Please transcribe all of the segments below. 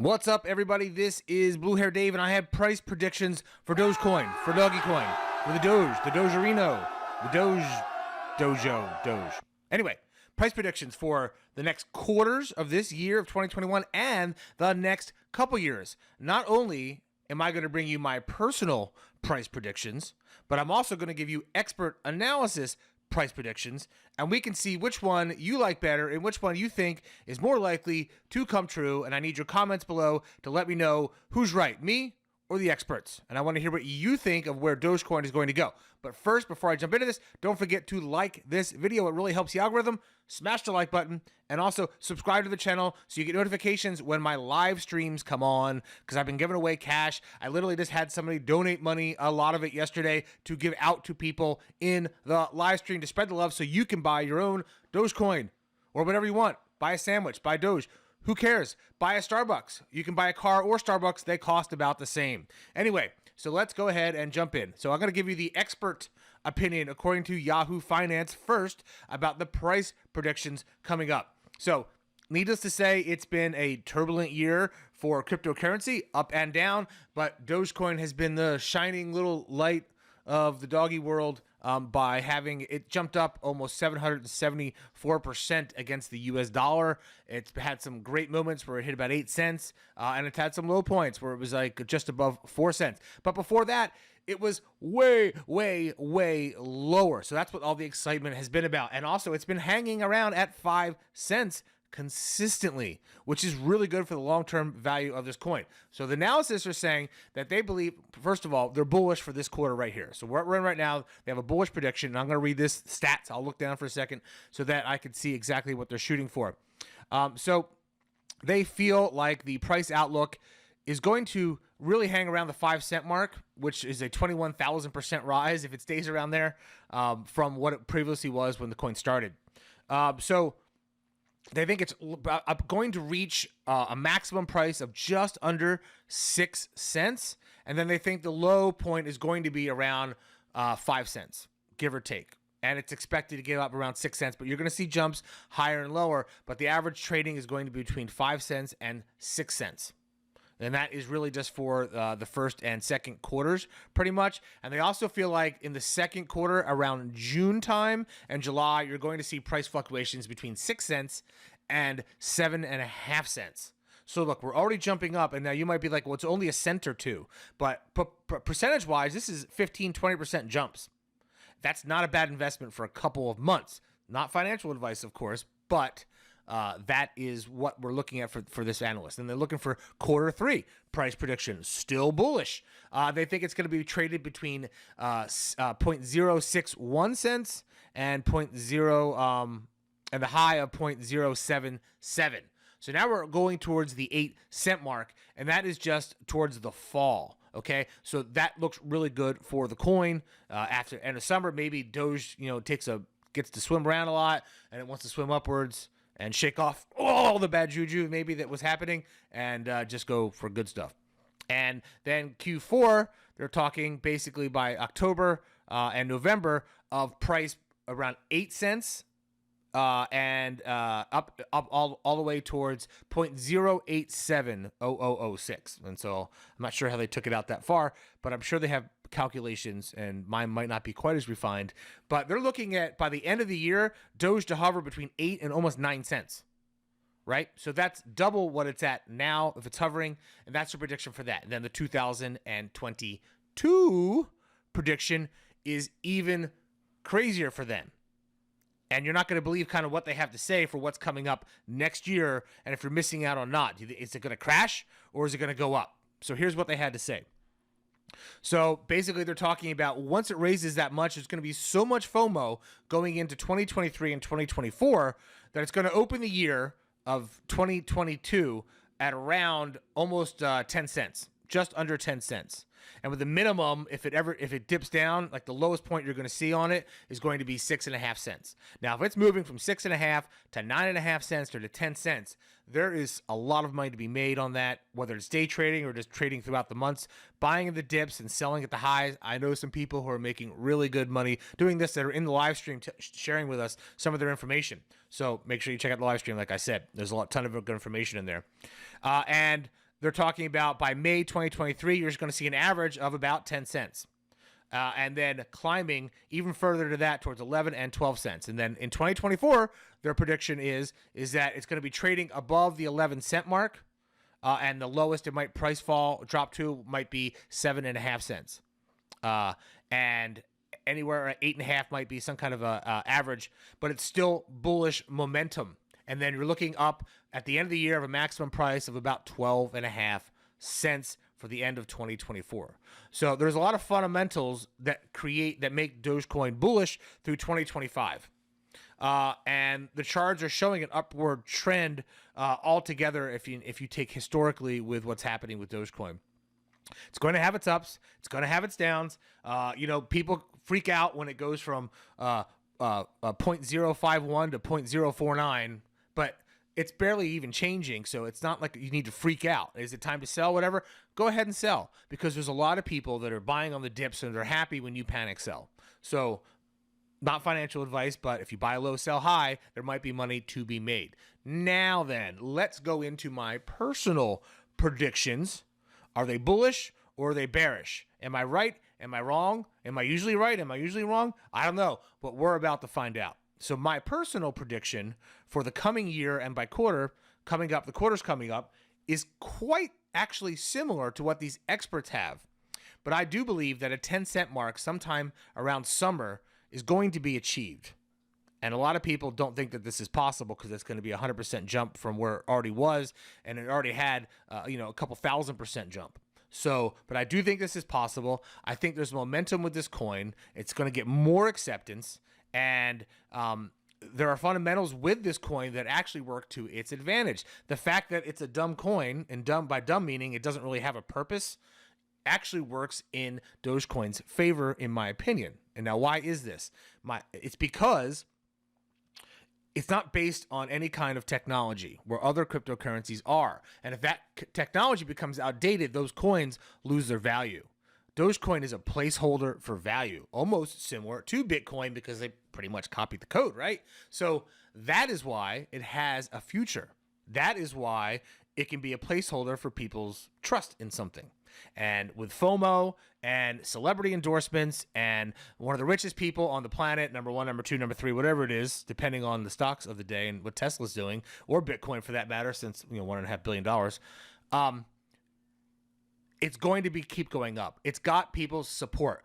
What's up, everybody? This is Blue Hair Dave, and I have price predictions for Dogecoin, for Dogecoin, for the Doge, the Dogerino, the Doge. Anyway, price predictions for the next quarters of this year of 2021 and the next couple years. Not only am I going to bring you my personal price predictions, but I'm also going to give you expert analysis price predictions, and we can see which one you like better and which one you think is more likely to come true. And I need your comments below to let me know who's right, me or the experts. And I want to hear what you think of where Dogecoin is going to go. But first, before I jump into this, don't forget to like this video. It really helps the algorithm. Smash the like button and also subscribe to the channel so you get notifications when my live streams come on, because I've been giving away cash. I literally just had somebody donate money, a lot of it yesterday, to give out to people in the live stream to spread the love so you can buy your own Dogecoin or whatever you want. Buy a sandwich, buy Doge. Who cares? Buy a Starbucks. You can buy a car or Starbucks. They cost about the same. Anyway, so let's go ahead and jump in. So I'm going to give you the expert opinion according to Yahoo Finance first about the price predictions coming up. So needless to say, it's been a turbulent year for cryptocurrency, up and down, but Dogecoin has been the shining little light of the doggy world by having it jumped up almost 774% against the US dollar. It's had some great moments where it hit about 8 cents, and it's had some low points where it was like just above 4 cents. But before that, it was way lower. So that's what all the excitement has been about. And also, it's been hanging around at 5 cents consistently, which is really good for the long-term value of this coin. So the analysis are saying that they believe, first of all, they're bullish for this quarter right here. So we're in right now, they have a bullish prediction, and I'm going to read this stats. I'll look down for a second so that I can see exactly what they're shooting for. So they feel like the price outlook is going to really hang around the 5 cent mark, which is a 21,000% rise if it stays around there from what it previously was when the coin started. So they think it's going to reach a maximum price of just under 6 cents. And then they think the low point is going to be around 5 cents, give or take. And it's expected to get up around 6 cents, but you're going to see jumps higher and lower. But the average trading is going to be between 5 cents and 6 cents. And that is really just for the first and second quarters, pretty much. And they also feel like in the second quarter, around June time and July, you're going to see price fluctuations between 6 cents and 7.5 cents. So look, we're already jumping up, and now you might be like, well, it's only a cent or two. But percentage-wise, this is 15-20% jumps. That's not a bad investment for a couple of months. Not financial advice, of course, but that is what we're looking at for this analyst. And they're looking for quarter three price predictions. Still bullish. They think it's going to be traded between 0.061 cents and and the high of 0.077. So now we're going towards the 8 cent mark, and that is just towards the fall. Okay, so that looks really good for the coin. After end of summer, maybe Doge, gets to swim around a lot, and it wants to swim upwards and shake off all the bad juju maybe that was happening, and just go for good stuff. And then Q4, they're talking basically by October and November of price around 8 cents and up all the way towards 0.0870006. And so I'm not sure how they took it out that far, but I'm sure they have calculations, and mine might not be quite as refined. But they're looking at, by the end of the year, Doge to hover between 8 and almost 9 cents. Right? So that's double what it's at now if it's hovering, and that's the prediction for that. And then the 2022 prediction is even crazier for them. And you're not going to believe kind of what they have to say for what's coming up next year, and if you're missing out or not. Is it going to crash or is it going to go up? So here's what they had to say. So basically they're talking about once it raises that much, there's going to be so much FOMO going into 2023 and 2024 that it's going to open the year of 2022 at around almost 10 cents, just under 10 cents. And with the minimum, if it dips down, like the lowest point you're going to see on it is going to be 6.5 cents. Now, if it's moving from 6.5 to 9.5 cents or to 10 cents, there is a lot of money to be made on that, whether it's day trading or just trading throughout the months, buying at the dips and selling at the highs. I know some people who are making really good money doing this that are in the live stream sharing with us some of their information. So make sure you check out the live stream. Like I said, there's a ton of good information in there. And they're talking about by May 2023, you're just going to see an average of about 10 cents. And then climbing even further to that towards 11 and 12 cents. And then in 2024, their prediction is that it's going to be trading above the 11-cent mark. And the lowest it might drop to might be 7.5 cents. And anywhere at 8.5 might be some kind of a average, but it's still bullish momentum. And then you're looking up at the end of the year of a maximum price of about 12.5 cents for the end of 2024. So there's a lot of fundamentals that make Dogecoin bullish through 2025. And the charts are showing an upward trend altogether if you take historically with what's happening with Dogecoin. It's going to have its ups. It's going to have its downs. People freak out when it goes from 0.051 to 0.049, but it's barely even changing, so it's not like you need to freak out. Is it time to sell, whatever? Go ahead and sell, because there's a lot of people that are buying on the dips, and they're happy when you panic sell. So not financial advice, but if you buy low, sell high, there might be money to be made. Now then, let's go into my personal predictions. Are they bullish or are they bearish? Am I right? Am I wrong? Am I usually right? Am I usually wrong? I don't know, but we're about to find out. So my personal prediction for the coming year and by quarter the quarters coming up, is quite actually similar to what these experts have. But I do believe that a 10-cent mark sometime around summer is going to be achieved. And a lot of people don't think that this is possible because it's going to be a 100% jump from where it already was, and it already had a couple 1,000% jump. So, but I do think this is possible. I think there's momentum with this coin. It's going to get more acceptance, and there are fundamentals with this coin that actually work to its advantage. The fact that it's a dumb coin, and dumb by dumb meaning it doesn't really have a purpose, actually works in Dogecoin's favor, in my opinion. And now, why is this? It's because it's not based on any kind of technology where other cryptocurrencies are. And if that technology becomes outdated, those coins lose their value. Dogecoin is a placeholder for value, almost similar to Bitcoin because they pretty much copied the code, right? So that is why it has a future. That is why it can be a placeholder for people's trust in something. And with FOMO and celebrity endorsements and one of the richest people on the planet, number one, number two, number three, whatever it is, depending on the stocks of the day and what Tesla's doing, or Bitcoin for that matter, since $1.5 billion, it's going to keep going up. It's got people's support.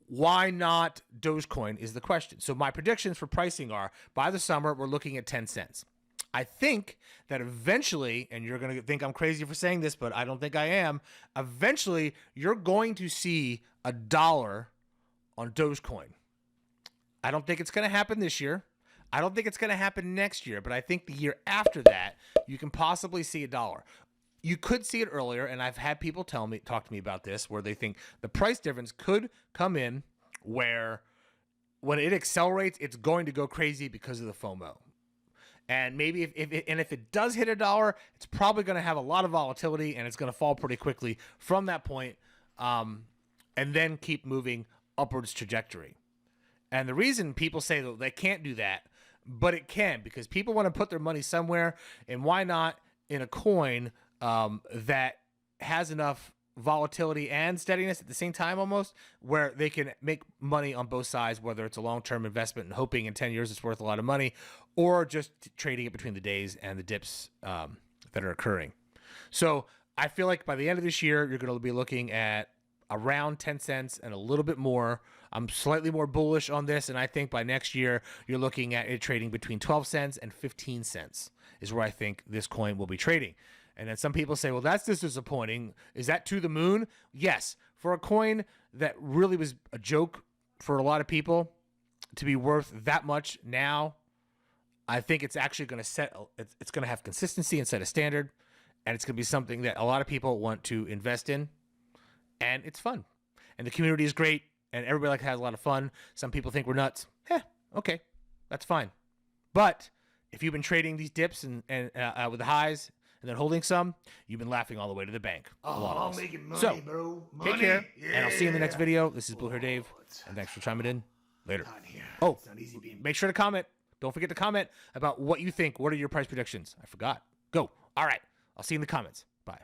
Why not Dogecoin is the question. So my predictions for pricing are, by the summer, we're looking at 10 cents. I think that eventually, and you're going to think I'm crazy for saying this, but I don't think I am, eventually you're going to see $1 on Dogecoin. I don't think it's going to happen this year. I don't think it's going to happen next year, but I think the year after that, you can possibly see $1. You could see it earlier, and I've had people talk to me about this, where they think the price difference could come in where when it accelerates, it's going to go crazy because of the FOMO. And maybe if it does hit $1, it's probably going to have a lot of volatility, and it's going to fall pretty quickly from that point, and then keep moving upwards trajectory. And the reason people say that they can't do that, but it can, because people want to put their money somewhere, and why not in a coin that has enough volatility and steadiness at the same time, almost, where they can make money on both sides, whether it's a long-term investment and hoping in 10 years it's worth a lot of money, or just trading it between the days and the dips that are occurring. So I feel like by the end of this year, you're going to be looking at around 10 cents and a little bit more. I'm slightly more bullish on this, and I think by next year, you're looking at it trading between 12 cents and 15 cents is where I think this coin will be trading. And then some people say, well, that's just disappointing. Is that to the moon? Yes. For a coin that really was a joke for a lot of people to be worth that much now, I think it's actually going to it's going to have consistency and set a standard. And it's going to be something that a lot of people want to invest in. And it's fun. And the community is great. And everybody has a lot of fun. Some people think we're nuts. Okay. That's fine. But if you've been trading these dips and with the highs, and then holding some, you've been laughing all the way to the bank. I'm making money, so, bro. Money. Take care, Yeah. and I'll see you in the next video. This is Blue Hair Dave, and thanks for chiming in. Later. Oh, make sure to comment. Don't forget to comment about what you think. What are your price predictions? I forgot. Go. All right. I'll see you in the comments. Bye.